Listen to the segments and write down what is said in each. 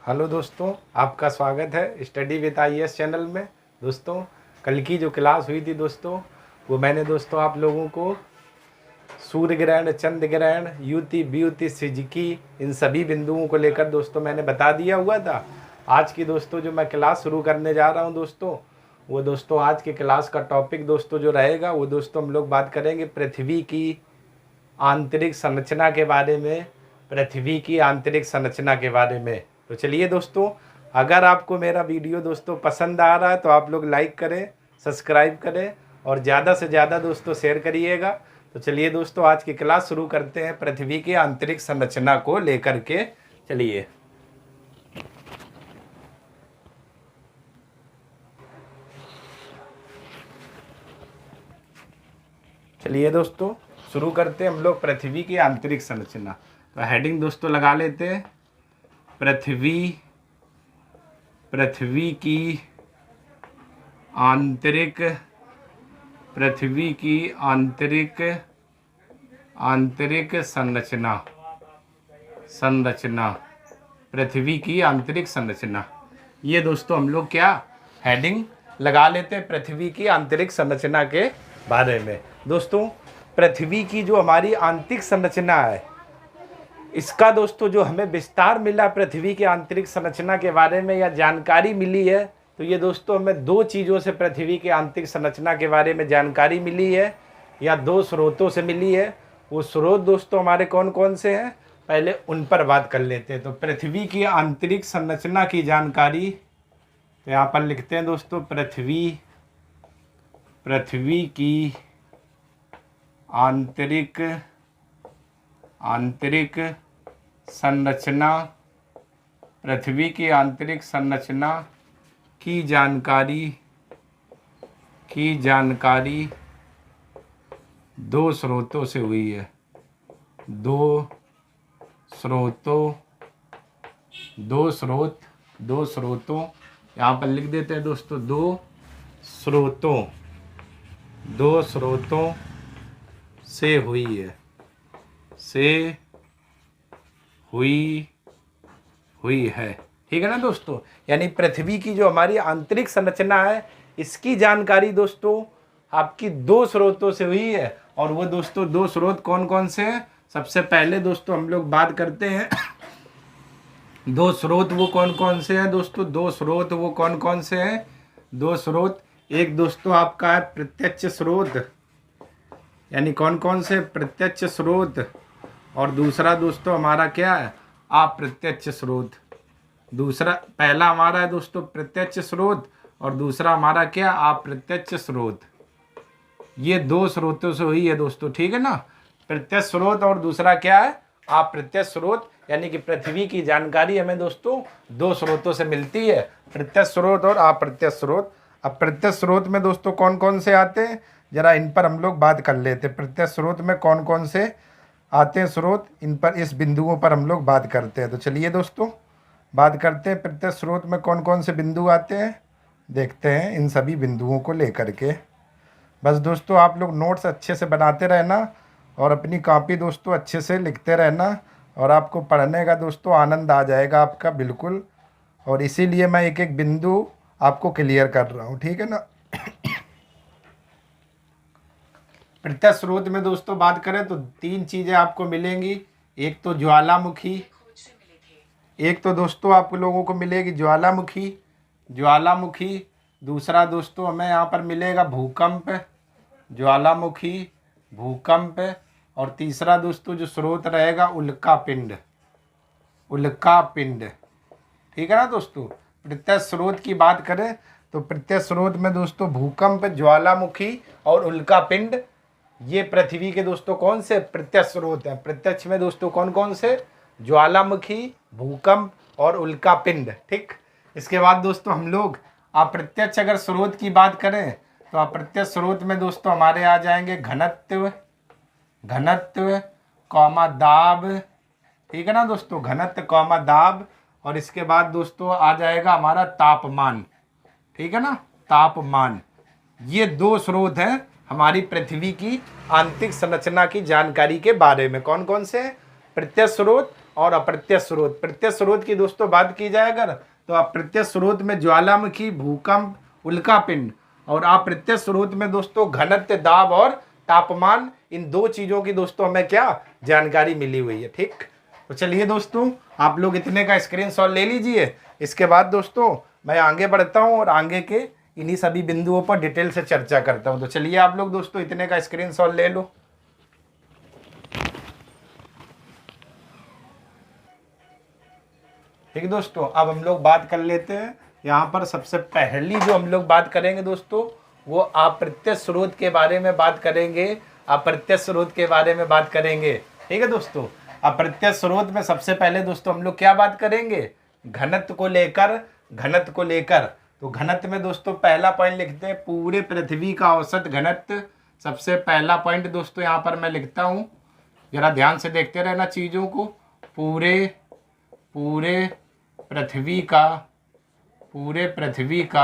Hello दोस्तों, आपका स्वागत है स्टडी विद आईएएस चैनल में। दोस्तों, कल की जो क्लास हुई थी दोस्तों, वो मैंने दोस्तों आप लोगों को सूर्य ग्रहण, चंद्र ग्रहण, युति, वियुति, सिजकी, इन सभी बिंदुओं को लेकर दोस्तों मैंने बता दिया हुआ था। आज की दोस्तों जो मैं क्लास शुरू करने जा रहा हूँ दोस्तों, वो दोस्तों आज की क्लास का टॉपिक दोस्तों जो रहेगा वो दोस्तों हम लोग बात करेंगे पृथ्वी की आंतरिक संरचना के बारे में। पृथ्वी की आंतरिक संरचना के बारे में। तो चलिए दोस्तों, अगर आपको मेरा वीडियो दोस्तों पसंद आ रहा है तो आप लोग लाइक करें, सब्सक्राइब करें और ज़्यादा से ज़्यादा दोस्तों शेयर करिएगा। तो चलिए दोस्तों, आज की क्लास शुरू करते हैं पृथ्वी की आंतरिक संरचना को लेकर के। चलिए दोस्तों, शुरू करते हैं हम लोग पृथ्वी की आंतरिक संरचना। तो हेडिंग दोस्तों लगा लेते हैं, पृथ्वी की आंतरिक संरचना। पृथ्वी की आंतरिक संरचना, ये दोस्तों हम लोग क्या हेडिंग लगा लेते हैं पृथ्वी की आंतरिक संरचना के बारे में। दोस्तों, पृथ्वी की जो हमारी आंतरिक संरचना है, इसका दोस्तों जो हमें विस्तार मिला पृथ्वी की आंतरिक संरचना के बारे में या जानकारी मिली है, तो ये दोस्तों हमें दो चीज़ों से पृथ्वी की आंतरिक संरचना के बारे में जानकारी मिली है या दो स्रोतों से मिली है। वो स्रोत दोस्तों हमारे कौन कौन से हैं, पहले उन पर बात कर लेते हैं। तो पृथ्वी की आंतरिक संरचना की जानकारी, तो यहाँ पर लिखते हैं दोस्तों, पृथ्वी की आंतरिक संरचना, पृथ्वी की आंतरिक संरचना की जानकारी दो स्रोतों से हुई है। दो स्रोतों यहाँ पर लिख देते हैं दोस्तों, दो स्रोतों से हुई है, हुई है। ठीक है ना दोस्तों। यानी पृथ्वी की जो हमारी आंतरिक संरचना है, इसकी जानकारी दोस्तों आपकी दो स्रोतों से हुई है। और वो दोस्तों दो स्रोत कौन कौन से हैं, सबसे पहले दोस्तों हम लोग बात करते हैं दो स्रोत वो कौन कौन से हैं दोस्तों। दो स्रोत वो कौन कौन से हैं, दो स्रोत, एक दोस्तों आपका है प्रत्यक्ष स्रोत, यानी कौन कौन से, प्रत्यक्ष स्रोत, और दूसरा दोस्तों हमारा क्या है, अप्रत्यक्ष स्रोत। दूसरा, पहला हमारा है दोस्तों प्रत्यक्ष स्रोत और दूसरा हमारा क्या, अप्रत्यक्ष स्रोत। ये दो स्रोतों से हुई है दोस्तों। ठीक है ना, प्रत्यक्ष स्रोत और दूसरा क्या है, अप्रत्यक्ष स्रोत। यानी कि पृथ्वी की जानकारी हमें दोस्तों दो स्रोतों से मिलती है, प्रत्यक्ष स्रोत और अप्रत्यक्ष स्रोत। अब प्रत्यक्ष स्रोत में दोस्तों कौन कौन से आते हैं, जरा इन पर हम लोग बात कर लेते हैं। प्रत्यक्ष स्रोत में कौन कौन से आते हैं स्रोत, इन पर, इस बिंदुओं पर हम लोग बात करते हैं। तो चलिए दोस्तों बात करते हैं प्रत्यक्ष स्रोत में कौन कौन से बिंदु आते हैं, देखते हैं इन सभी बिंदुओं को लेकर के। बस दोस्तों आप लोग नोट्स अच्छे से बनाते रहना और अपनी कॉपी दोस्तों अच्छे से लिखते रहना, और आपको पढ़ने का दोस्तों आनंद आ जाएगा आपका बिल्कुल। और इसीलिए मैं एक एक बिंदु आपको क्लियर कर रहा हूँ। ठीक है ना। प्रत्यक्ष स्रोत में दोस्तों बात करें तो तीन चीज़ें आपको मिलेंगी। एक तो ज्वालामुखी, एक तो दोस्तों आप लोगों को मिलेगी ज्वालामुखी। दूसरा दोस्तों हमें यहाँ पर मिलेगा भूकंप, ज्वालामुखी, भूकंप। और तीसरा दोस्तों जो स्रोत रहेगा उल्कापिंड। ठीक है ना दोस्तों। प्रत्यक्ष स्रोत की बात करें तो प्रत्यक्ष स्रोत में दोस्तों भूकंप, ज्वालामुखी और उल्कापिंड, ये पृथ्वी के दोस्तों कौन से प्रत्यक्ष स्रोत हैं। प्रत्यक्ष में दोस्तों कौन कौन से, ज्वालामुखी, भूकंप और उल्कापिंड। ठीक। इसके बाद दोस्तों हम लोग अप्रत्यक्ष अगर स्रोत की बात करें तो अप्रत्यक्ष स्रोत में दोस्तों हमारे आ जाएंगे घनत्व, दाब। ठीक है ना दोस्तों, घनत्व, दाब। और इसके बाद दोस्तों आ जाएगा हमारा तापमान। ठीक है ना, तापमान। ये दो स्रोत हैं हमारी पृथ्वी की आंतरिक संरचना की जानकारी के बारे में। कौन कौन से, प्रत्यक्ष स्रोत और अप्रत्यक्ष स्रोत। प्रत्यक्ष स्रोत की दोस्तों बात की जाए अगर, तो अप्रत्यक्ष स्रोत में ज्वालामुखी, भूकंप, उल्कापिंड, और अप्रत्यक्ष स्रोत में दोस्तों घनत्व, दाब और तापमान। इन दो चीज़ों की दोस्तों हमें क्या जानकारी मिली हुई है। ठीक, तो चलिए दोस्तों आप लोग इतने का स्क्रीनशॉट ले लीजिए। इसके बाद दोस्तों मैं आगे बढ़ता हूँ और आगे के इन्हीं सभी बिंदुओं पर डिटेल से चर्चा करता हूँ। तो चलिए आप लोग दोस्तों इतने का स्क्रीनशॉट ले लो। ठीक है दोस्तों, अब हम लोग बात कर लेते हैं। यहाँ पर सबसे पहली जो हम लोग बात करेंगे दोस्तों, वो अप्रत्यक्ष स्रोत के बारे में बात करेंगे। अप्रत्यक्ष स्रोत के बारे में बात करेंगे। ठीक है दोस्तों, अप्रत्यक्ष स्रोत में सबसे पहले दोस्तों हम लोग क्या बात करेंगे, घनत्व को लेकर। घनत्व को लेकर, तो घनत्व में दोस्तों पहला पॉइंट लिखते हैं पूरे पृथ्वी का औसत घनत्व। सबसे पहला पॉइंट दोस्तों यहाँ पर मैं लिखता हूँ, जरा ध्यान से देखते रहना चीज़ों को। पूरे पृथ्वी का औसत, पूरे पृथ्वी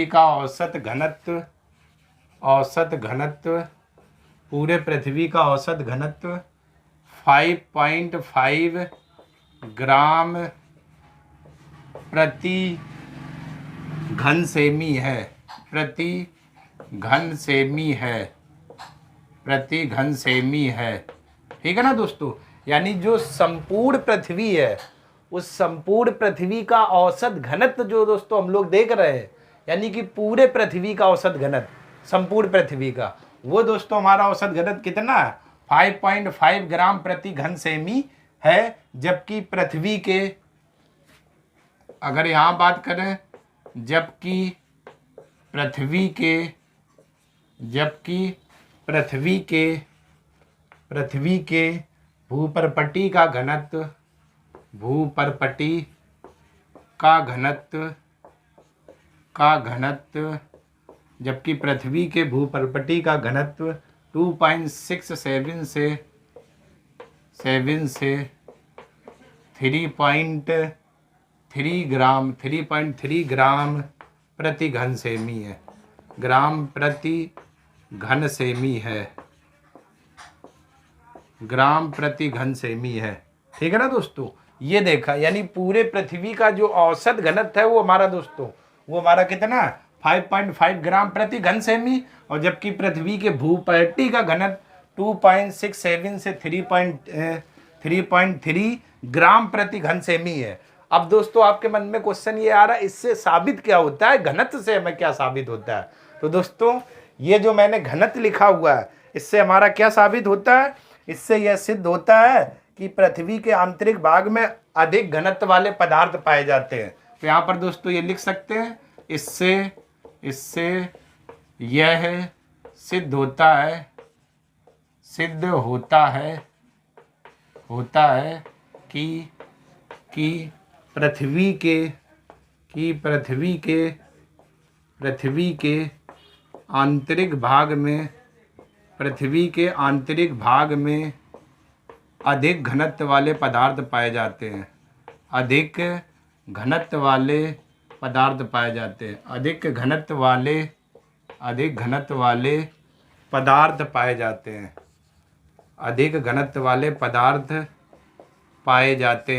का औसत घनत्व, पूरे पृथ्वी का औसत घनत्व 5.5 ग्राम प्रति घन सेमी है। प्रति घन सेमी है। ठीक है ना दोस्तों, यानी जो संपूर्ण पृथ्वी है, उस संपूर्ण पृथ्वी का औसत घनत्व जो दोस्तों हम लोग देख रहे हैं, यानी कि पूरे पृथ्वी का औसत घनत्व, संपूर्ण पृथ्वी का, वो दोस्तों हमारा औसत घनत्व कितना है, 5.5 ग्राम प्रति घन सेमी है। जबकि पृथ्वी के, अगर यहाँ बात करें, जबकि पृथ्वी के भूपर्पटी का घनत्व, जबकि पृथ्वी के भूपर्पटी का घनत्व 2.67 से 3.3 ग्राम प्रति घन सेमी है। ग्राम प्रति घन सेमी है। ठीक है ना दोस्तों, ये देखा, यानी पूरे पृथ्वी का जो औसत घनत्व है वो हमारा दोस्तों, वो हमारा कितना 5.5 ग्राम प्रति घन सेमी, और जबकि पृथ्वी के भूपर्टी का घनत्व 2.67 से 3.3 ग्राम प्रति घन सेमी है। अब दोस्तों आपके मन में क्वेश्चन ये आ रहा है, इससे साबित क्या होता है, घनत्व से हमें क्या साबित होता है। तो दोस्तों ये जो मैंने घनत्व लिखा हुआ है, इससे हमारा क्या साबित होता है, इससे यह सिद्ध होता है कि पृथ्वी के आंतरिक भाग में अधिक घनत्व वाले पदार्थ पाए जाते हैं। तो यहाँ पर दोस्तों ये लिख सकते हैं, इससे यह सिद्ध होता है कि पृथ्वी के आंतरिक भाग में अधिक घनत्व वाले पदार्थ पाए जाते हैं। अधिक घनत्व वाले पदार्थ पाए जाते हैं। अधिक घनत्व वाले पदार्थ पाए जाते हैं। अधिक घनत्व वाले पदार्थ पाए जाते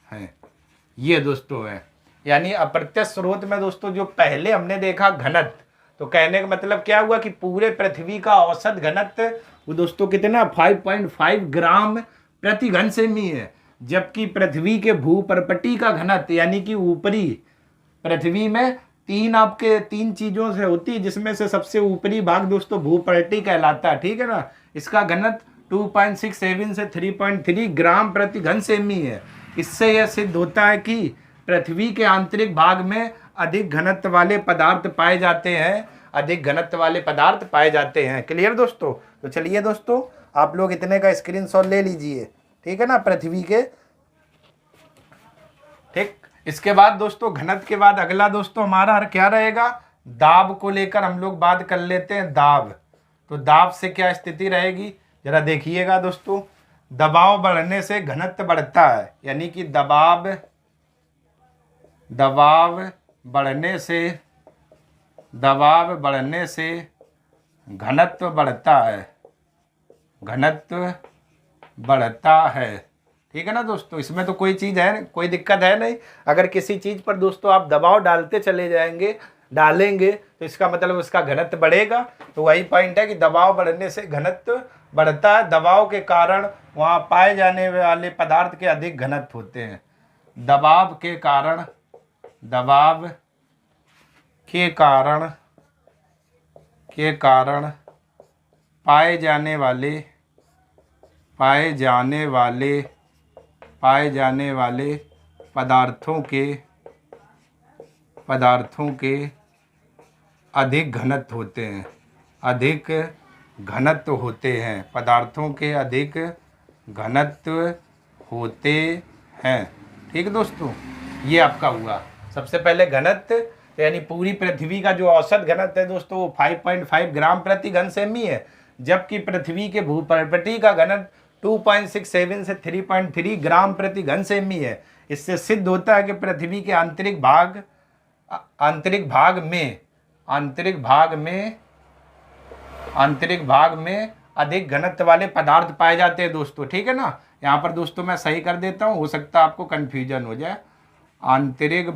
हैं। ये दोस्तों है, यानी अप्रत्यक्ष स्रोत में दोस्तों जो पहले हमने देखा घनत्व, तो कहने का मतलब क्या हुआ कि पूरे पृथ्वी का औसत घनत्व वो दोस्तों कितना 5.5 ग्राम प्रति घन सेमी है। जबकि पृथ्वी के भूपर्पटी का घनत्व, यानी कि ऊपरी पृथ्वी में तीन चीज़ों से होती है, जिसमें से सबसे ऊपरी भाग दोस्तों भूपर्टी कहलाता है। ठीक है ना, इसका घनत्व 2.67 से 3.3 ग्राम प्रति घन सेमी है। इससे यह सिद्ध होता है कि पृथ्वी के आंतरिक भाग में अधिक घनत्व वाले पदार्थ पाए जाते हैं। क्लियर दोस्तों? तो चलिए दोस्तों आप लोग इतने का स्क्रीनशॉट ले लीजिए। ठीक है ना, पृथ्वी के। ठीक, इसके बाद दोस्तों घनत्व के बाद अगला दोस्तों हमारा क्या रहेगा, दाब को लेकर हम लोग बात कर लेते हैं। दाब, तो दाब से क्या स्थिति रहेगी, जरा देखिएगा दोस्तों। दबाव बढ़ने से घनत्व बढ़ता है, यानी कि दबाव बढ़ने से घनत्व बढ़ता है। घनत्व बढ़ता है। ठीक है ना दोस्तों, इसमें तो कोई चीज़ है, कोई दिक्कत है नहीं। अगर किसी चीज़ पर दोस्तों आप दबाव डालते चले जाएंगे, डालेंगे, तो इसका मतलब उसका घनत्व बढ़ेगा। तो वही पॉइंट है कि दबाव बढ़ने से घनत्व बढ़ता है। दबाव के कारण वहाँ पाए जाने वाले पदार्थ के अधिक घनत्व होते हैं। दबाव के कारण पाए जाने वाले पदार्थों के अधिक घनत्व होते हैं। पदार्थों के अधिक घनत्व होते हैं। ठीक है दोस्तों, ये आपका हुआ। सबसे पहले घनत्व यानी पूरी पृथ्वी का जो औसत घनत्व है दोस्तों वो 5.5 ग्राम प्रति घन सेमी है, जबकि पृथ्वी के भूपर्पटी का घनत्व 2.67 से 3.3 ग्राम प्रति घन सेमी है। इससे सिद्ध होता है कि पृथ्वी के आंतरिक भाग में अधिक घनत्व वाले पदार्थ पाए जाते हैं दोस्तों। ठीक है ना, यहाँ पर दोस्तों मैं सही कर देता हूँ, हो सकता है आपको कन्फ्यूजन हो जाए। आंतरिक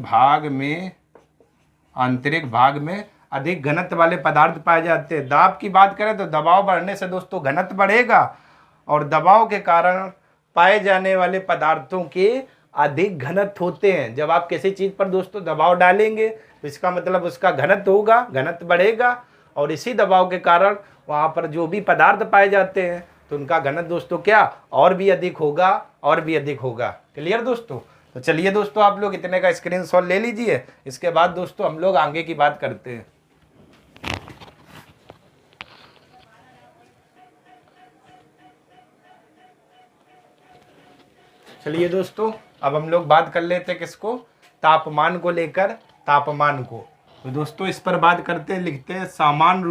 भाग में अधिक घनत्व वाले पदार्थ पाए जाते हैं। दाब की बात करें तो दबाव बढ़ने से दोस्तों घनत्व बढ़ेगा, और दबाव के कारण पाए जाने वाले पदार्थों के अधिक घनत्व होते हैं। जब आप किसी चीज़ पर दोस्तों दबाव डालेंगे तो इसका मतलब उसका घनत्व होगा, घनत्व बढ़ेगा, और इसी दबाव के कारण वहाँ पर जो भी पदार्थ पाए जाते हैं तो उनका घनत्व दोस्तों क्या और भी अधिक होगा। क्लियर दोस्तों? तो चलिए दोस्तों, आप लोग इतने का स्क्रीनशॉट ले लीजिए। इसके बाद दोस्तों हम लोग आगे की बात करते हैं। चलिए दोस्तों, अब हम लोग बात कर लेते हैं किसको, तापमान को लेकर। तो दोस्तों इस पर बात करते हैं, लिखते हैं सामान्य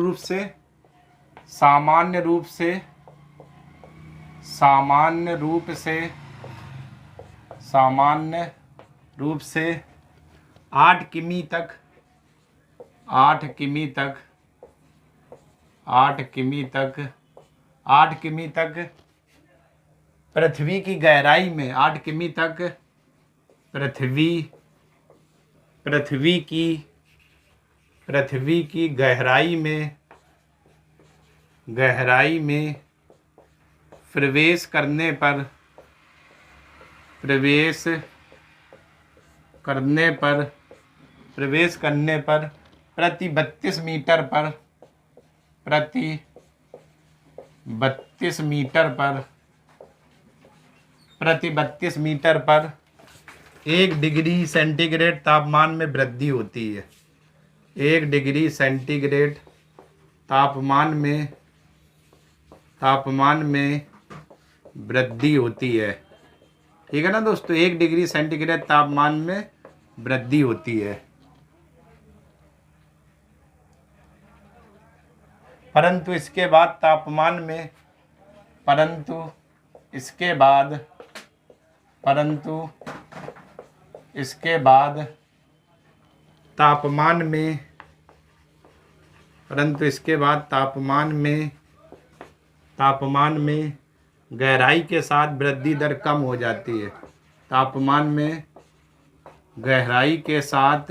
रूप से 8 किमी तक पृथ्वी की गहराई में, 8 किमी तक पृथ्वी की गहराई में प्रवेश करने पर प्रति 32 मीटर पर 1 डिग्री सेंटीग्रेड तापमान में वृद्धि होती है। 1 डिग्री सेंटीग्रेड तापमान में वृद्धि होती है। ठीक है ना दोस्तों, 1 डिग्री सेंटीग्रेड तापमान में वृद्धि होती है। परंतु इसके बाद तापमान में गहराई के साथ वृद्धि दर कम हो जाती है। तापमान में गहराई के साथ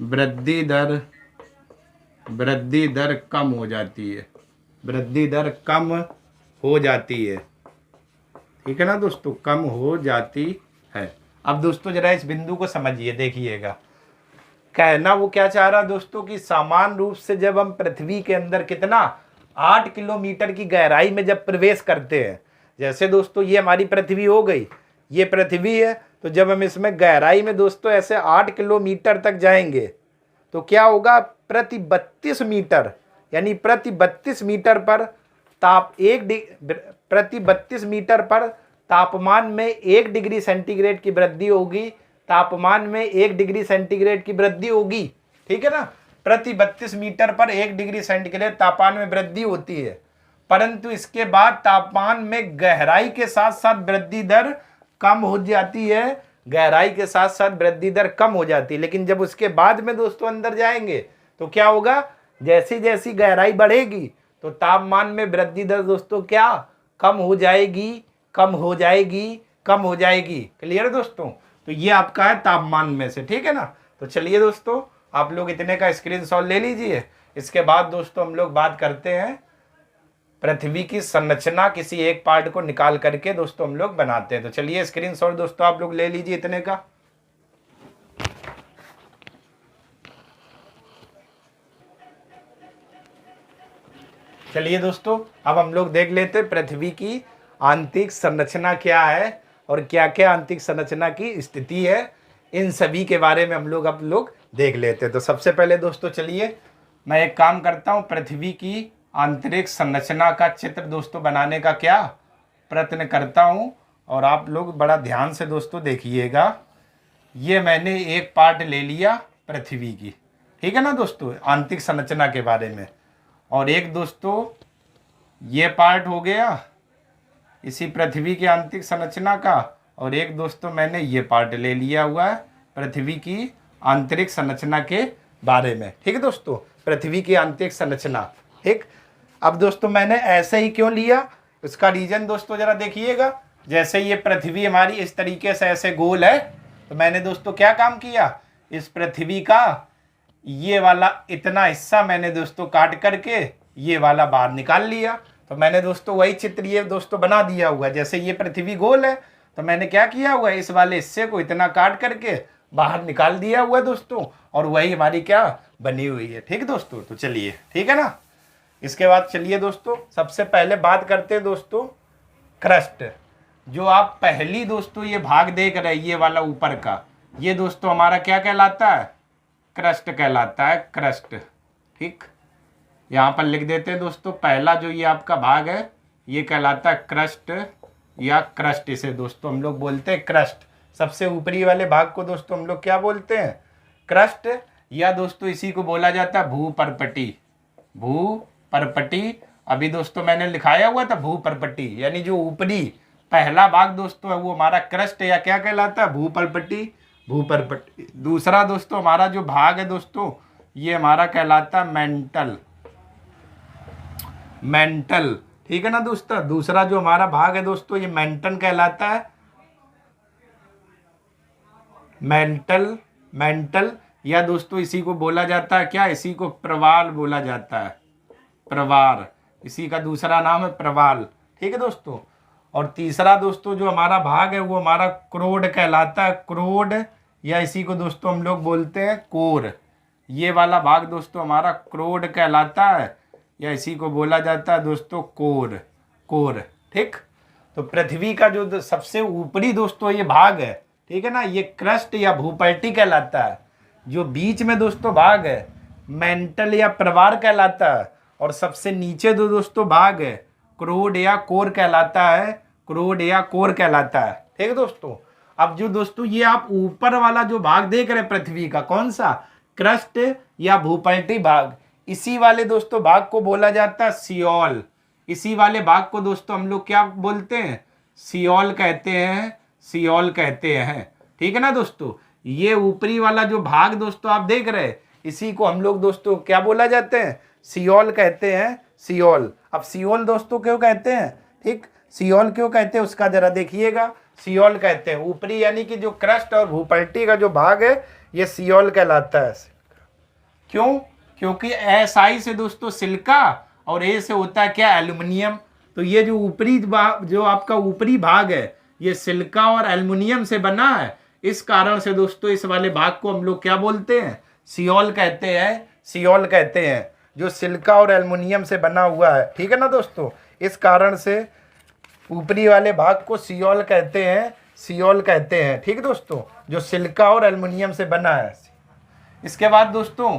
वृद्धि दर कम हो जाती है। ठीक है ना दोस्तों, कम हो जाती है। अब दोस्तों जरा इस बिंदु को समझिए, देखिएगा कहना वो क्या चाह रहा दोस्तों कि सामान्य रूप से जब हम पृथ्वी के अंदर कितना 8 किलोमीटर की गहराई में जब प्रवेश करते हैं, जैसे दोस्तों ये हमारी पृथ्वी हो गई, ये पृथ्वी है, तो जब हम इसमें गहराई में दोस्तों ऐसे 8 किलोमीटर तक जाएंगे तो क्या होगा, प्रति 32 मीटर यानी प्रति 32 मीटर पर प्रति 32 मीटर पर तापमान में 1 डिग्री सेंटीग्रेड की वृद्धि होगी। तापमान में 1 डिग्री सेंटीग्रेड की वृद्धि होगी। ठीक है ना, प्रति 32 मीटर पर 1 डिग्री सेंटीग्रेड तापमान में वृद्धि होती है। परंतु इसके बाद तापमान में गहराई के साथ साथ वृद्धि दर कम हो जाती है। लेकिन जब उसके बाद में दोस्तों अंदर जाएंगे तो क्या होगा, जैसी जैसी गहराई बढ़ेगी तो तापमान में वृद्धि दर दोस्तों क्या कम हो जाएगी, कम हो जाएगी, कम हो जाएगी। क्लियर है दोस्तों? तो ये आपका है तापमान में से, ठीक है ना। तो चलिए दोस्तों, आप लोग इतने का स्क्रीनशॉट ले लीजिए। इसके बाद दोस्तों हम लोग बात करते हैं पृथ्वी की संरचना, किसी एक पार्ट को निकाल करके दोस्तों हम लोग बनाते हैं। तो चलिए स्क्रीनशॉट दोस्तों आप लोग ले लीजिए इतने का। चलिए दोस्तों, अब हम लोग देख लेते हैं पृथ्वी की आंतरिक संरचना क्या है और क्या क्या आंतरिक संरचना की स्थिति है। इन सभी के बारे में हम लोग देख लेते हैं। तो सबसे पहले दोस्तों चलिए मैं एक काम करता हूं, पृथ्वी की आंतरिक संरचना का चित्र दोस्तों बनाने का क्या प्रयत्न करता हूं, और आप लोग बड़ा ध्यान से दोस्तों देखिएगा। ये मैंने एक पार्ट ले लिया पृथ्वी की, ठीक है ना दोस्तों, आंतरिक संरचना के बारे में। और एक दोस्तों ये पार्ट हो गया इसी पृथ्वी की आंतरिक संरचना का, और एक दोस्तों मैंने ये पार्ट ले लिया हुआ है पृथ्वी की आंतरिक संरचना के बारे में। ठीक है दोस्तों, पृथ्वी की आंतरिक संरचना। ठीक, अब दोस्तों मैंने ऐसे ही क्यों लिया, उसका रीजन दोस्तों जरा देखिएगा। जैसे ये पृथ्वी हमारी इस तरीके से ऐसे गोल है, तो मैंने दोस्तों क्या काम किया, इस पृथ्वी का ये वाला इतना हिस्सा मैंने दोस्तों काट करके ये वाला बाहर निकाल लिया। तो मैंने दोस्तों वही चित्र ये दोस्तों बना दिया हुआ। जैसे ये पृथ्वी गोल है, तो मैंने क्या किया हुआ है, इस वाले हिस्से को इतना काट करके बाहर निकाल दिया हुआ है दोस्तों, और वही हमारी क्या बनी हुई है। ठीक दोस्तों, तो चलिए, ठीक है ना। इसके बाद चलिए दोस्तों सबसे पहले बात करते हैं दोस्तों क्रस्ट। जो आप पहली दोस्तों ये भाग देख रहे हैं, ये वाला ऊपर का, ये दोस्तों हमारा क्या कहलाता है, क्रस्ट कहलाता है, क्रस्ट। ठीक, यहाँ पर लिख देते हैं दोस्तों, पहला जो ये आपका भाग है ये कहलाता है क्रस्ट या क्रस्ट। इसे दोस्तों हम लोग बोलते हैं क्रस्ट। सबसे ऊपरी वाले भाग को दोस्तों हम लोग क्या बोलते हैं, क्रस्ट, या दोस्तों इसी को बोला जाता है भूपर्पटी। भूपर्पटी, अभी दोस्तों मैंने लिखाया हुआ था भूपर्पटी, यानी जो ऊपरी पहला भाग दोस्तों है वो हमारा क्रस्ट या क्या कहलाता है, भूपर्पटी। भूपर्पटी। दूसरा दोस्तों हमारा जो भाग है दोस्तों ये हमारा कहलाता है मेंटल। मेंटल, ठीक है ना दोस्तों। दूसरा जो हमारा भाग है दोस्तों ये मेंटल कहलाता है, मेंटल। मेंटल, या दोस्तों इसी को बोला जाता है क्या, इसी को प्रवाल बोला जाता है, प्रवार, इसी का दूसरा नाम है प्रवाल। ठीक है दोस्तों। और तीसरा दोस्तों जो हमारा भाग है वो हमारा क्रोड कहलाता है, क्रोड, या इसी को दोस्तों हम लोग बोलते हैं कोर। ये वाला भाग दोस्तों हमारा क्रोड कहलाता है, या इसी को बोला जाता है दोस्तों कोर, कोर। ठीक, तो पृथ्वी का जो सबसे ऊपरी दोस्तों ये भाग है, ठीक है ना, ये क्रस्ट या भूपर्टी कहलाता है। जो बीच में दोस्तों भाग है मेंटल या प्रवार कहलाता है, और सबसे नीचे जो दोस्तों भाग है क्रोड या कोर कहलाता है, क्रोड या कोर कहलाता है। ठीक है दोस्तों। अब जो दोस्तों ये आप ऊपर वाला जो भाग देख रहे हैं पृथ्वी का, कौन सा, क्रस्ट या भूपर्टी भाग, इसी वाले दोस्तों भाग को बोला जाता है सियोल। इसी वाले भाग को दोस्तों हम लोग क्या बोलते हैं, सियोल कहते हैं, सियोल कहते हैं। ठीक है ना दोस्तों। ये ऊपरी वाला जो भाग दोस्तों आप देख रहे हैं, इसी को हम लोग दोस्तों क्या बोला जाते हैं, सियोल कहते हैं, सियोल। अब सियोल दोस्तों क्यों कहते हैं, ठीक, सियोल क्यों कहते हैं उसका जरा देखिएगा। सियोल कहते हैं ऊपरी यानी कि जो क्रस्ट और भूपर्टी का जो भाग है ये सियोल कहलाता है। क्यों, क्योंकि SI से दोस्तों सिलिका और A से होता है क्या, एल्युमिनियम। तो ये जो ऊपरी जो आपका ऊपरी भाग है ये सिलिका और एल्युमिनियम से बना है। इस कारण से दोस्तों इस वाले भाग को हम लोग क्या बोलते हैं, सियोल कहते हैं, सियोल कहते हैं, जो सिलिका और एल्युमिनियम से बना हुआ है। ठीक है ना दोस्तों। इस कारण से ऊपरी वाले भाग को सियोल कहते हैं, सियोल कहते हैं। ठीक दोस्तों, जो सिलिका और एल्युमिनियम से बना है। इसके बाद दोस्तों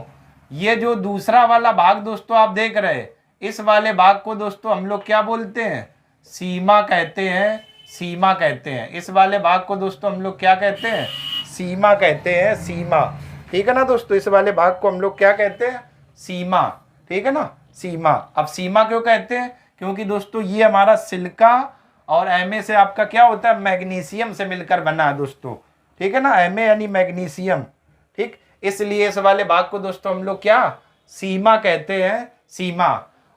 ये जो दूसरा वाला भाग दोस्तों आप देख रहे हैं, इस वाले भाग को दोस्तों हम लोग क्या बोलते हैं, सीमा कहते हैं, सीमा कहते हैं। इस वाले भाग को दोस्तों हम लोग क्या कहते हैं, सीमा कहते हैं, सीमा। ठीक है ना दोस्तों। इस वाले भाग को हम लोग क्या कहते हैं, सीमा। ठीक है ना, सीमा। अब सीमा क्यों कहते हैं, क्योंकि दोस्तों ये हमारा सिलिका और Ma से आपका क्या होता है, मैग्नीशियम से मिलकर बना है दोस्तों। ठीक है ना, Ma यानी मैग्नीशियम। ठीक, इसलिए इस वाले भाग को दोस्तों हम लोग क्या, सीमा कहते हैं, सीमा।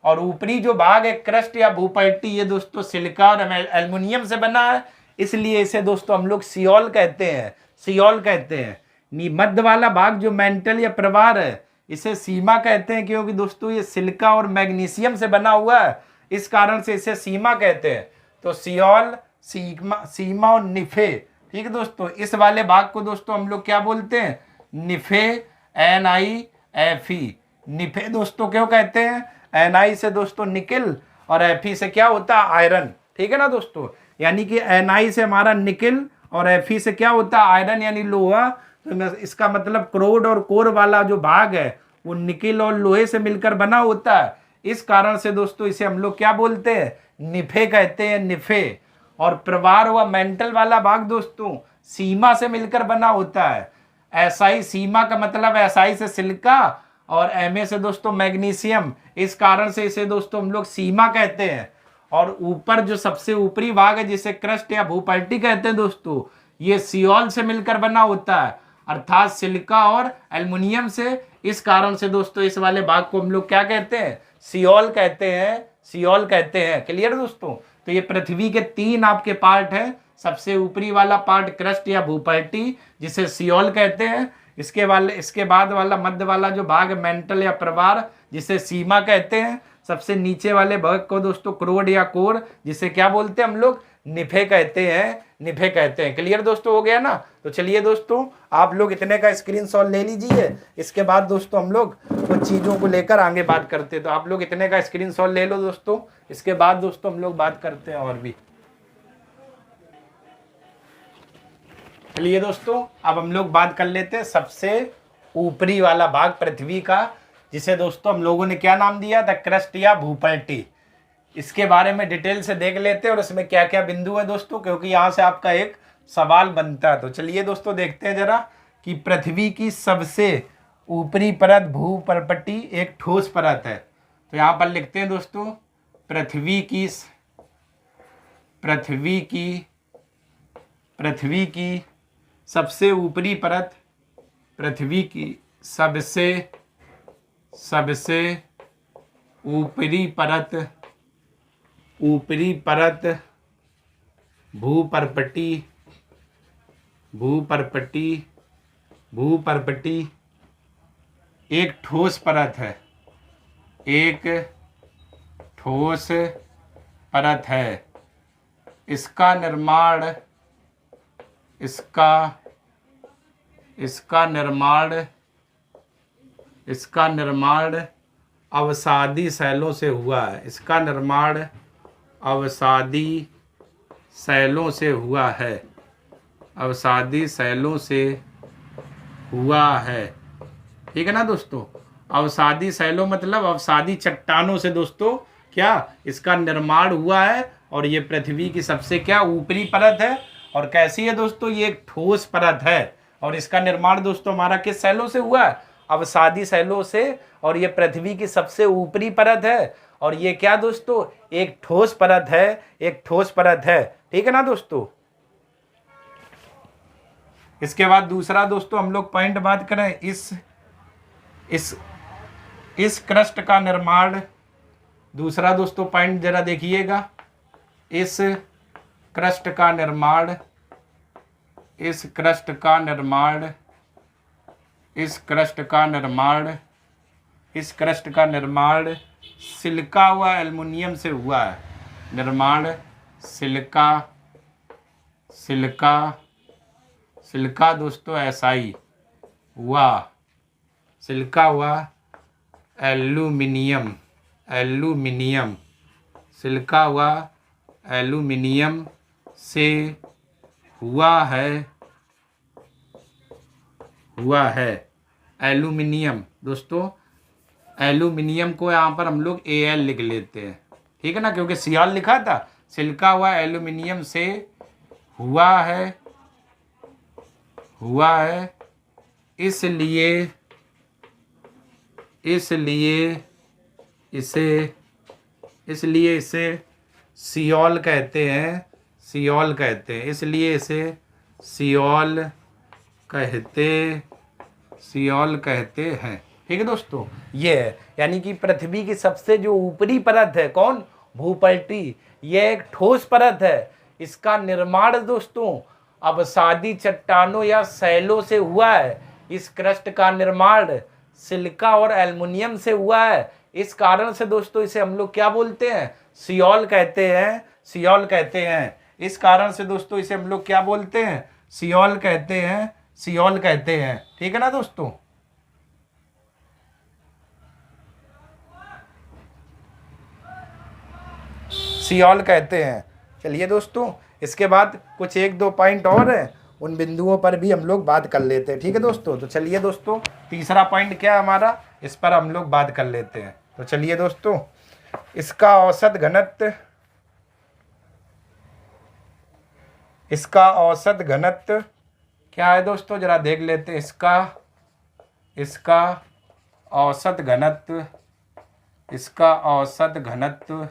और ऊपरी जो भाग है क्रस्ट या भूपल्टी, ये दोस्तों सिलिका और एल्युमिनियम से बना है, इसलिए इसे दोस्तों हम लोग सियोल कहते हैं, सियोल कहते हैं। मध्य वाला भाग जो मेंटल या प्रवार है, इसे सीमा कहते हैं, क्योंकि दोस्तों ये सिलिका और मैग्नीशियम से बना हुआ है, इस कारण से इसे सीमा कहते हैं। तो सियोल, सीमा, सीमा और निफे, ठीक है दोस्तों। इस वाले भाग को दोस्तों हम लोग क्या बोलते हैं, निफे, NiFe, निफे दोस्तों क्यों कहते हैं, Ni से दोस्तों निकिल और Fe से क्या होता है, आयरन, ठीक है ना दोस्तों। यानी कि Ni से हमारा निकिल और Fe से क्या होता है, आयरन यानी लोहा। तो इसका मतलब क्रोड और कोर वाला जो भाग है वो निकिल और लोहे से मिलकर बना होता है, इस कारण से दोस्तों इसे हम लोग क्या बोलते हैं, निफे कहते हैं, निफे। और प्रवार व मेंटल वाला भाग दोस्तों सीमा से मिलकर बना होता है। SI, सीमा का मतलब SI से सिलिका और Ma से दोस्तों मैग्नीशियम, इस कारण से इसे दोस्तों हम लोग सीमा कहते हैं। और ऊपर जो सबसे ऊपरी भाग है जिसे क्रस्ट या भूपल्टी कहते हैं दोस्तों, ये सियोल से मिलकर बना होता है, अर्थात सिलिका और एल्युमिनियम से। इस कारण से दोस्तों इस वाले भाग को हम लोग क्या कहते हैं, सियोल कहते हैं, सियोल कहते हैं। क्लियर दोस्तों। तो ये पृथ्वी के 3 आपके पार्ट हैं। सबसे ऊपरी वाला पार्ट क्रस्ट या भूपल्टी जिसे सियोल कहते हैं, इसके बाद वाला मध्य वाला जो भाग मेंटल या प्रवार जिसे सीमा कहते हैं, सबसे नीचे वाले भाग को दोस्तों क्रोड या कोर जिसे क्या बोलते हैं हम लोग, निफे कहते हैं, निफे कहते हैं। क्लियर दोस्तों हो गया ना। तो चलिए दोस्तों आप लोग इतने का स्क्रीनशॉट ले लीजिए, इसके बाद दोस्तों हम लोग कुछ चीज़ों को लेकर आगे बात करते हैं। तो आप लोग इतने का स्क्रीनशॉट ले लो दोस्तों, इसके बाद दोस्तों हम लोग बात करते हैं और भी। चलिए दोस्तों अब हम लोग बात कर लेते हैं सबसे ऊपरी वाला भाग पृथ्वी का, जिसे दोस्तों हम लोगों ने क्या नाम दिया था, क्रस्ट या भूपल्टी। इसके बारे में डिटेल से देख लेते हैं और इसमें क्या क्या बिंदु है दोस्तों, क्योंकि यहाँ से आपका एक सवाल बनता है। तो चलिए दोस्तों देखते हैं जरा कि पृथ्वी की सबसे ऊपरी परत भूपर्पटी एक ठोस परत है। तो यहाँ पर लिखते हैं दोस्तों पृथ्वी की सबसे ऊपरी परत, पृथ्वी की सबसे ऊपरी परत भूपर्पटी एक ठोस परत है, एक ठोस परत है। इसका निर्माण अवसादी शैलों से हुआ है। इसका निर्माण अवसादी शैलों से हुआ है, अवसादी शैलों से हुआ है, ठीक है ना दोस्तों। अवसादी शैलों मतलब अवसादी चट्टानों से दोस्तों क्या इसका निर्माण हुआ है। और ये पृथ्वी की सबसे क्या ऊपरी परत है। और कैसी है दोस्तों, ये एक ठोस परत है। और इसका निर्माण दोस्तों हमारा किस शैलों से हुआ है, अवसादी शैलों से। और ये पृथ्वी की सबसे ऊपरी परत है। और ये क्या दोस्तों, एक ठोस परत है, एक ठोस परत है, ठीक है ना दोस्तों। इसके बाद दूसरा दोस्तों हम लोग पॉइंट बात करें, इस क्रस्ट का निर्माण, दूसरा दोस्तों पॉइंट जरा देखिएगा, इस क्रस्ट का निर्माण सिलिका व एल्युमिनियम से हुआ है। निर्माण सिलिका दोस्तों SI हुआ, सिलिका हुआ एल्युमिनियम, सिलिका हुआ एल्युमिनियम से हुआ है। एल्युमिनियम दोस्तों, एल्युमिनियम को यहाँ पर हम लोग Al लिख लेते हैं, ठीक है ना, क्योंकि सियाल लिखा था। सिलिका हुआ एल्युमिनियम से हुआ है, इसलिए इसे सियोल कहते हैं, इसलिए इसे सियोल कहते हैं, ठीक है दोस्तों, ये है यानी कि पृथ्वी की सबसे जो ऊपरी परत है कौन, भूपल्टी, यह एक ठोस परत है। इसका निर्माण दोस्तों अवसादी चट्टानों या शैलों से हुआ है। इस क्रस्ट का निर्माण सिलिका और एल्युमिनियम से हुआ है। इस कारण से दोस्तों इसे हम लोग क्या बोलते हैं, सियोल कहते हैं, सियोल कहते हैं। इस कारण से दोस्तों इसे हम लोग क्या बोलते हैं, सियोल कहते हैं, सियोल कहते हैं। ठीक है ना दोस्तों, सियोल कहते हैं। चलिए दोस्तों, इसके बाद कुछ एक दो पॉइंट और हैं, उन बिंदुओं पर भी हम लोग बात कर लेते हैं। ठीक है दोस्तों, तो चलिए दोस्तों, तीसरा पॉइंट क्या है हमारा, इस पर हम लोग बात कर लेते हैं। तो चलिए दोस्तों, इसका औसत घनत्व, इसका औसत घनत्व क्या है दोस्तों, जरा देख लेते हैं। इसका औसत घनत्व, इसका औसत घनत्व,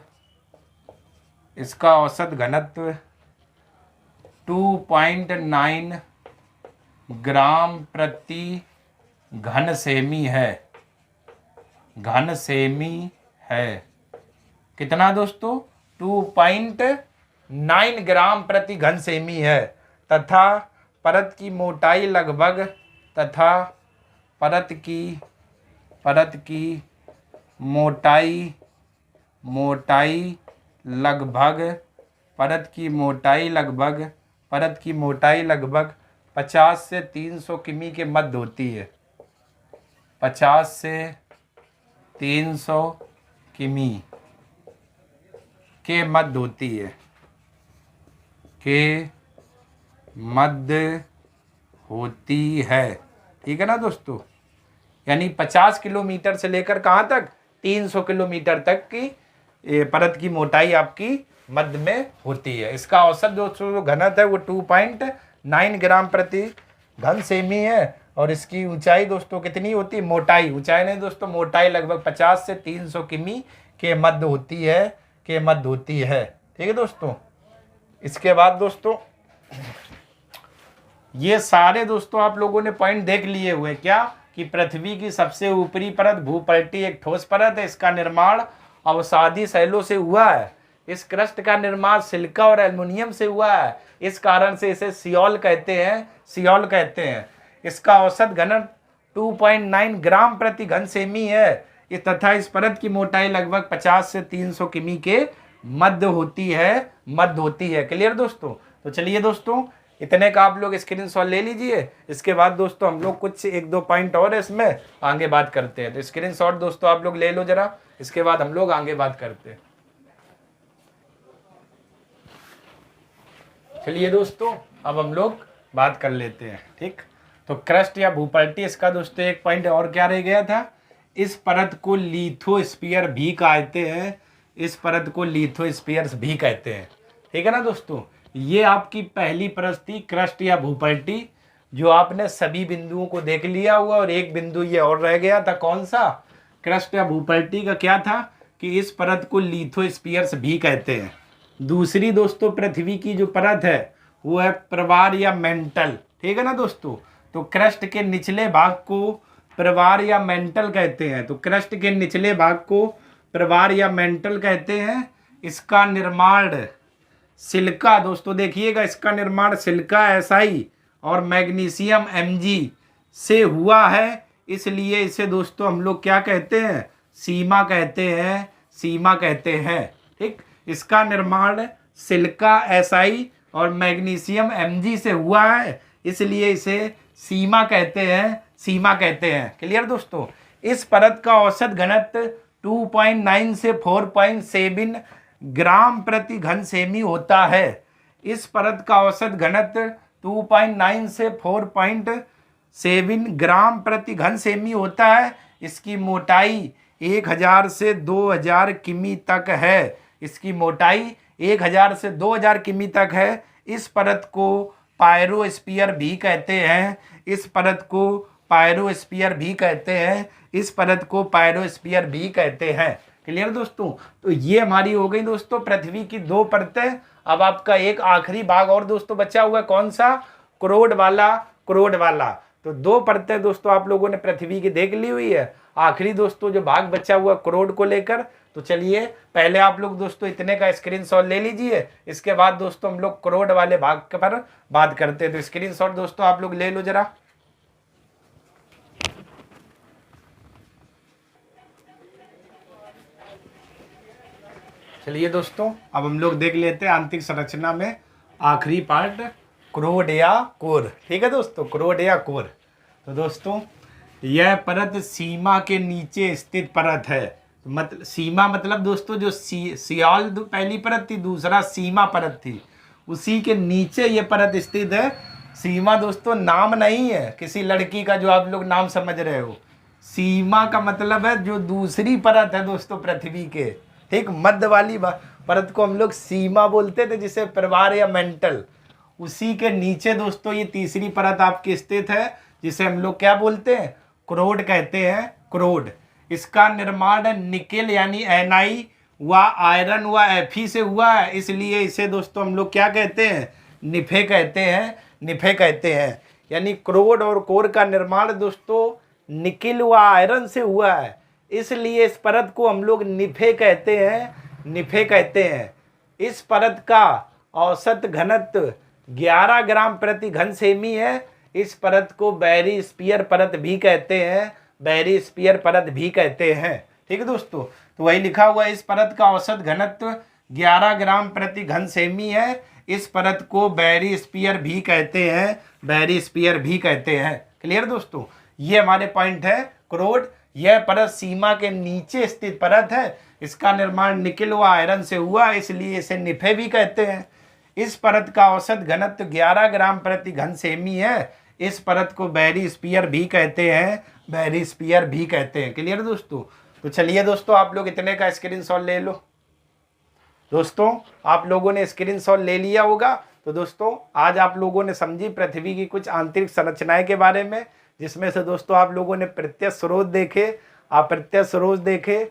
इसका औसत घनत्व 2.9 ग्राम प्रति घन सेमी है, घन सेमी है। कितना दोस्तों, 2.9 ग्राम प्रति घन सेमी है। तथा परत की मोटाई लगभग, तथा परत की मोटाई लगभग, परत की मोटाई लगभग 50 से 300 किमी के मध्य होती है। 50 से 300 किमी के मध्य होती है, के मध्य होती है। ठीक है ना दोस्तों, यानी 50 किलोमीटर से लेकर कहाँ तक, 300 किलोमीटर तक की परत की मोटाई आपकी मध्य में होती है। इसका औसत जो घनत्व है वो 2.9 ग्राम प्रति घन सेमी है। और इसकी ऊंचाई दोस्तों कितनी होती है, मोटाई, ऊंचाई नहीं दोस्तों, मोटाई लगभग 50 से 300 किमी के मध्य होती है, के मध्य होती है। ठीक है दोस्तों, इसके बाद दोस्तों ये सारे दोस्तों आप लोगों ने पॉइंट देख लिए हुए क्या, कि पृथ्वी की सबसे ऊपरी परत भूपल्टी एक ठोस परत है। इसका निर्माण अवसादी शैलों से हुआ है। इस क्रस्ट का निर्माण सिलिका और एल्युमिनियम से हुआ है। इस कारण से इसे सियोल कहते हैं, सियोल कहते हैं। इसका औसत घनत्व 2.9 ग्राम प्रति घन सेमी है। तथा इस परत की मोटाई लगभग 50 से 300 किमी के मध्य होती है, मध्य होती है। क्लियर दोस्तों, तो चलिए दोस्तों, इतने का आप लोग स्क्रीनशॉट ले लीजिए। इसके बाद दोस्तों हम लोग कुछ एक दो पॉइंट और इसमें आगे बात करते हैं। तो स्क्रीनशॉट दोस्तों आप लोग ले लो जरा, इसके बाद हम लोग आगे बात करते हैं। चलिए दोस्तों, अब हम लोग बात कर लेते हैं। ठीक, तो क्रस्ट या भूपल्टी, इसका दोस्तों एक पॉइंट और क्या रह गया था, इस परत को लिथोस्फीयर भी कहते हैं। इस परत को लिथोस्फीयर भी कहते हैं। ठीक है ना दोस्तों, ये आपकी पहली परत थी क्रस्ट या भूपल्टी, जो आपने सभी बिंदुओं को देख लिया हुआ। और एक बिंदु ये और रह गया था, कौन सा, क्रस्ट या भूपल्टी का क्या था, कि इस परत को लिथोस्फीयर भी कहते हैं। दूसरी दोस्तों पृथ्वी की जो परत है वो है प्रवार या मेंटल। ठीक है ना दोस्तों, तो क्रस्ट के निचले भाग को प्रवार या मेंटल कहते हैं। तो क्रस्ट के निचले भाग को प्रवार या मेंटल कहते हैं। इसका निर्माण सिलिका, दोस्तों देखिएगा, इसका निर्माण सिलिका SI और मैग्नीशियम Mg से हुआ है। इसलिए इसे दोस्तों हम लोग क्या कहते हैं, सीमा कहते हैं, सीमा कहते हैं। ठीक, इसका निर्माण सिलिका SI और मैग्नीशियम Mg से हुआ है, इसलिए इसे सीमा कहते हैं, सीमा कहते हैं। क्लियर दोस्तों, इस परत का औसत घनत्व 2.9 से 4.7 ग्राम प्रति घन सेमी होता है। इस परत का औसत घनत्व 2.9 से 4.7 ग्राम प्रति घन सेमी होता है। इसकी मोटाई 1000 से 2000 किमी तक है। इसकी मोटाई 1000 से 2000 किमी तक है। इस परत को पायरोस्फीयर भी कहते हैं। इस परत को पायरोस्फीयर भी कहते हैं। इस परत को पायरोस्फीयर भी कहते हैं। क्लियर दोस्तों, तो ये हमारी हो गई दोस्तों पृथ्वी की दो परतें। अब आपका एक आखिरी भाग और दोस्तों बचा हुआ है, कौन सा, क्रोड वाला, क्रोड वाला। तो 2 परतें दोस्तों आप लोगों ने पृथ्वी की देख ली हुई है। आखिरी दोस्तों जो भाग बचा हुआ करोड़ को लेकर, तो चलिए पहले आप लोग दोस्तों इतने का स्क्रीनशॉट ले लीजिए, इसके बाद दोस्तों हम लोग करोड़ वाले भाग पर बात करते हैं। तो स्क्रीनशॉट दोस्तों आप लोग ले लो जरा। चलिए दोस्तों अब हम लोग देख लेते हैं आंतरिक संरचना में आखिरी पार्ट, करोड या कोर। ठीक है दोस्तों, करोड या कोर। तो दोस्तों यह परत सीमा के नीचे स्थित परत है। मतलब सीमा मतलब दोस्तों जो सियाल पहली परत थी, दूसरा सीमा परत थी, उसी के नीचे ये परत स्थित है। सीमा दोस्तों नाम नहीं है किसी लड़की का जो आप लोग नाम समझ रहे हो। सीमा का मतलब है जो दूसरी परत है दोस्तों पृथ्वी के, ठीक, मध्य वाली परत को हम लोग सीमा बोलते थे, जिसे परिवार या मेंटल। उसी के नीचे दोस्तों ये तीसरी परत आपकी स्थित है, जिसे हम लोग क्या बोलते हैं, करोड कहते हैं, करोड। इसका निर्माण निकेल यानी Ni व आयरन व Fe से हुआ है, इसलिए इसे दोस्तों हम लोग क्या कहते हैं, निफे कहते हैं, निफे कहते हैं। यानी करोड और कोर का निर्माण दोस्तों निकेल व आयरन से हुआ है, इसलिए इस परत को हम लोग निफे कहते हैं, निफे कहते हैं। इस परत का औसत घनत्व 11 ग्राम प्रति घन सेमी है। इस परत को बैरिस्फीयर परत भी कहते हैं, बैरिस्फीयर परत भी कहते हैं। ठीक है दोस्तों, तो वही लिखा हुआ है, इस परत का औसत घनत्व 11 ग्राम प्रति घन सेमी है। इस परत को बैरिस्फीयर भी कहते हैं, बैरिस्फीयर भी कहते हैं। क्लियर दोस्तों, ये हमारे पॉइंट है करोड। यह परत सीमा के नीचे स्थित परत है। इसका निर्माण निकेल व आयरन से हुआ, इसलिए इसे निफे भी कहते हैं। इस परत का औसत घनत्व 11 ग्राम प्रति घन सेमी है। इस परत को बैरिस्फीयर भी कहते हैं, बैरिस्फीयर भी कहते हैं। क्लियर दोस्तों, तो चलिए दोस्तों आप लोग इतने का स्क्रीनशॉट ले लो। दोस्तों आप लोगों ने स्क्रीनशॉट ले लिया होगा। तो दोस्तों आज आप लोगों ने समझी पृथ्वी की कुछ आंतरिक संरचनाएं के बारे में, जिसमें से दोस्तों आप लोगों ने प्रत्यक्ष स्रोत देखे, अप्रत्यक्ष स्रोत देखे,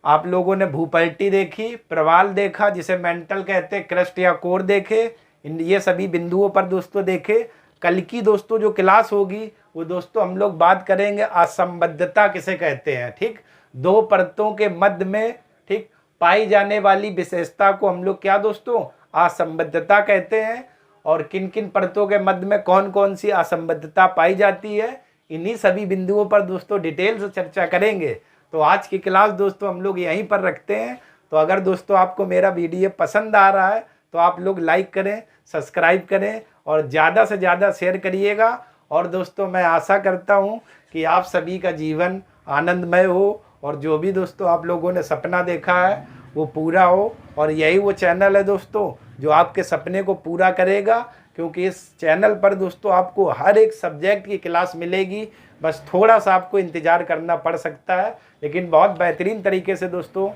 आप लोगों ने भूपल्टी देखी, प्रवाल देखा जिसे मेंटल कहते हैं, क्रस्ट या कोर देखे, ये सभी बिंदुओं पर दोस्तों देखे। कल की दोस्तों जो क्लास होगी वो दोस्तों हम लोग बात करेंगे असंबद्धता किसे कहते हैं। ठीक, 2 परतों के मध्य में ठीक पाई जाने वाली विशेषता को हम लोग क्या दोस्तों, असंबद्धता कहते हैं। और किन किन परतों के मध्य में कौन कौन सी असंबद्धता पाई जाती है, इन्हीं सभी बिंदुओं पर दोस्तों डिटेल से चर्चा करेंगे। तो आज की क्लास दोस्तों हम लोग यहीं पर रखते हैं। तो अगर दोस्तों आपको मेरा वीडियो पसंद आ रहा है तो आप लोग लाइक करें, सब्सक्राइब करें और ज़्यादा से ज़्यादा शेयर करिएगा। और दोस्तों मैं आशा करता हूँ कि आप सभी का जीवन आनंदमय हो और जो भी दोस्तों आप लोगों ने सपना देखा है वो पूरा हो। और यही वो चैनल है दोस्तों जो आपके सपने को पूरा करेगा, क्योंकि इस चैनल पर दोस्तों आपको हर एक सब्जेक्ट की क्लास मिलेगी। बस थोड़ा सा आपको इंतज़ार करना पड़ सकता है, लेकिन बहुत बेहतरीन तरीके से दोस्तों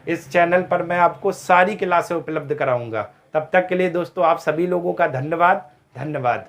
इस चैनल पर मैं आपको सारी क्लासें उपलब्ध कराऊंगा। तब तक के लिए दोस्तों आप सभी लोगों का धन्यवाद, धन्यवाद।